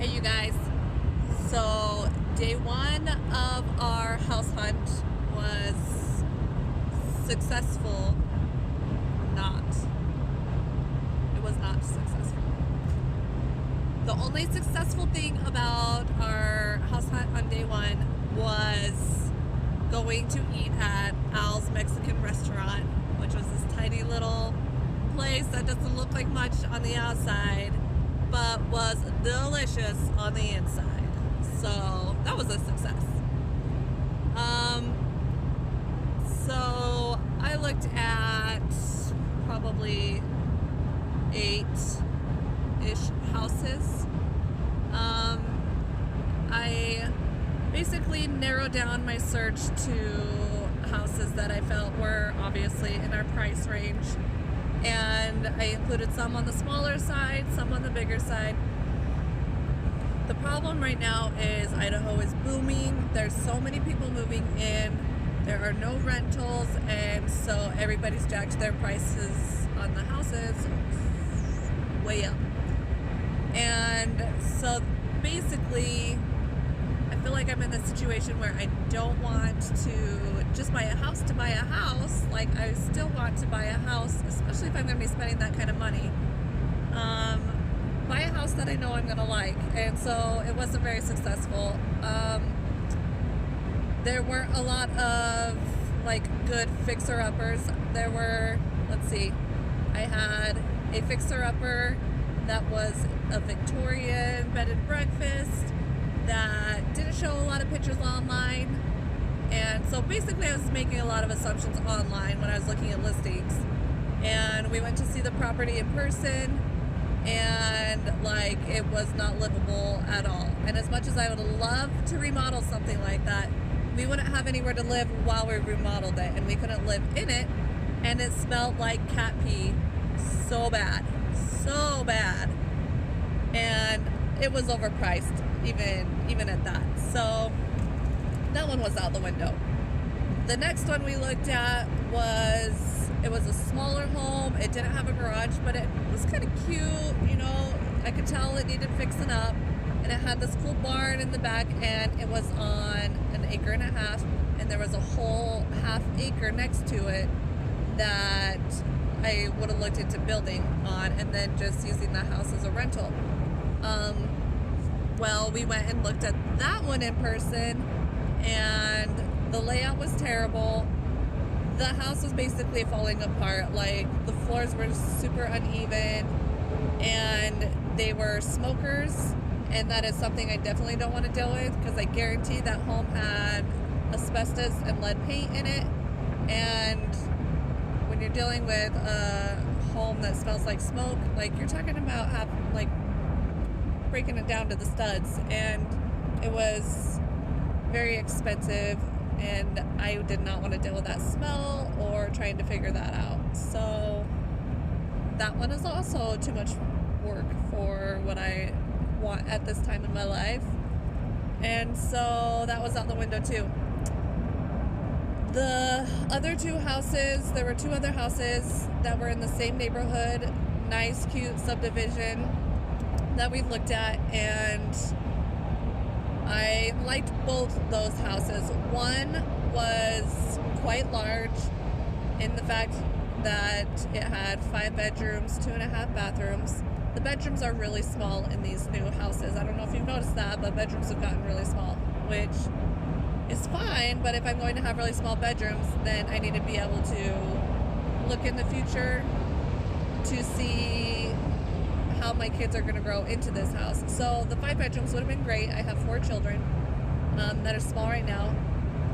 Hey you guys, so day one of our house hunt was successful. It was not successful. The only successful thing about our house hunt on day one was going to eat at Al's Mexican restaurant, which was this tiny little place that doesn't look like much on the outside, but was delicious on the inside. So that was a success. So I looked at probably 8-ish houses. I basically narrowed down my search to houses that I felt were obviously in our price range. And I included some on the smaller side, some on the bigger side. The problem right now is Idaho is booming. There's so many people moving in. There are no rentals, and so everybody's jacked their prices on the houses way up. And so basically, I feel like I'm in a situation where I don't want to just buy a house to buy a house. Like, I still want to buy a house, especially if I'm going to be spending that kind of money. Buy a house that I know I'm going to like. And so it wasn't very successful. There weren't a lot of like good fixer-uppers. There were, let's see, I had a fixer-upper that was a Victorian bed and breakfast that didn't show a lot of pictures online. And so basically I was making a lot of assumptions online when I was looking at listings. And we went to see the property in person, and like, it was not livable at all. And as much as I would love to remodel something like that, we wouldn't have anywhere to live while we remodeled it, and we couldn't live in it. And it smelled like cat pee so bad. And it was overpriced even at that. So that one was out the window. The next one we looked at was a smaller home. It didn't have a garage, but it was kind of cute. You know, I could tell it needed fixing up. And it had this cool barn in the back, and it was on 1.5 acres, and there was a whole 1/2 acre next to it that I would have looked into building on and then just using the house as a rental. Well, we went and looked at that one in person, and the layout was terrible. The house was basically falling apart. Like, the floors were super uneven, and they were smokers, and that is something I definitely don't want to deal with, because I guarantee that home had asbestos and lead paint in it. And when you're dealing with a home that smells like smoke, like, you're talking about breaking it down to the studs, and it was very expensive, and I did not want to deal with that smell or trying to figure that out. So that one is also too much work for what I want at this time in my life, and so that was out the window too. The other two houses, there were 2 other houses that were in the same neighborhood, nice, cute subdivision that we looked at, and I liked both those houses. One was quite large in the fact that it had 5 bedrooms, 2.5 bathrooms. The bedrooms are really small in these new houses. I don't know if you've noticed that, but bedrooms have gotten really small, which is fine. But if I'm going to have really small bedrooms, then I need to be able to look in the future to see how my kids are going to grow into this house. So the 5 bedrooms would have been great. I have 4 children that are small right now.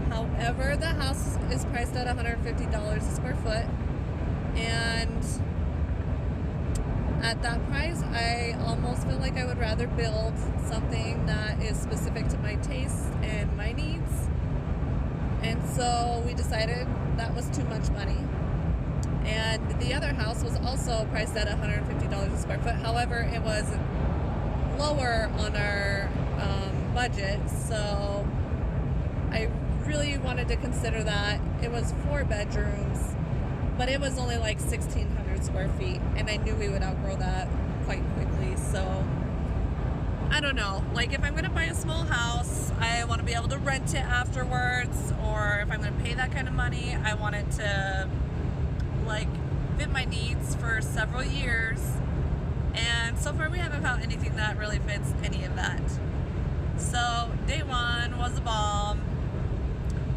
However, the house is priced at $150 a square foot, and at that price, I almost feel like I would rather build something that is specific to my tastes and my needs. And so we decided that was too much money. And the other house was also priced at $150 a square foot. However, it was lower on our budget, so I really wanted to consider that. It was 4 bedrooms, but it was only like 1,600 square feet, and I knew we would outgrow that quite quickly. So I don't know. Like, if I'm going to buy a small house, I want to be able to rent it afterwards, or if I'm going to pay that kind of money, I want it to, like, fit my needs for several years. And so far, we haven't found anything that really fits any of that. So, day one was a bomb.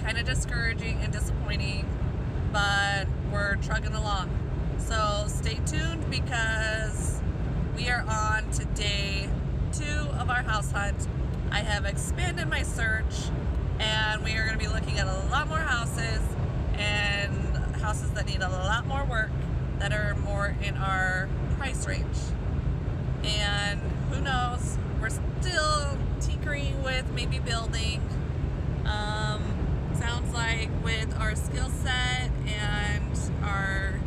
Kind of discouraging and disappointing, but we're trucking along. So, stay tuned because we are on to day 2 of our house hunt. I have expanded my search, and we are going to be looking at a lot more houses, and houses that need a lot more work, that are more in our price range. And who knows, we're still tinkering with maybe building. Sounds like with our skill set and our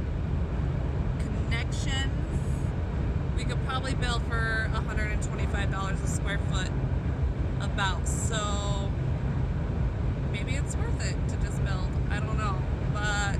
connections, we could probably build for $125 a square foot about. So maybe it's worth it to just build. I don't know. But